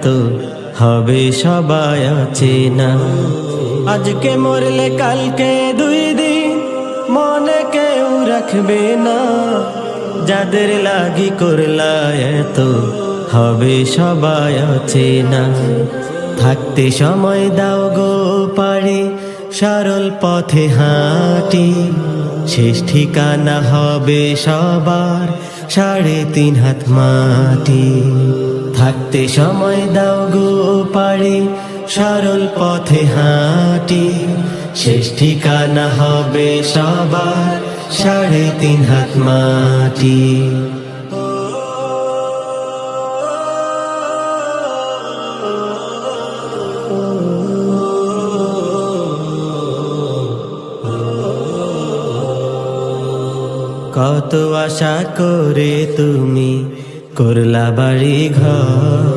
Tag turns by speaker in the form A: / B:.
A: তো হবে সবাই চেনা। আজকে মরলে কালকে 2 দিন মনে কেউ রাখবে না। যাদের লাগি করলা তো হবে সবাই চেনা। থাকতে সময় দাও গো পারি সরল পথে হাঁটি। শেষ ঠিকানা হবে সবার 3.5 হাত মাটি। থাকতে সময় দাও গো পারি সরল পথে হাঁটি। শেষ ঠিকানা হবে সবার 3.5 হাত মাটি। কত আশা করে তুমি করলা বাড়ি ঘর।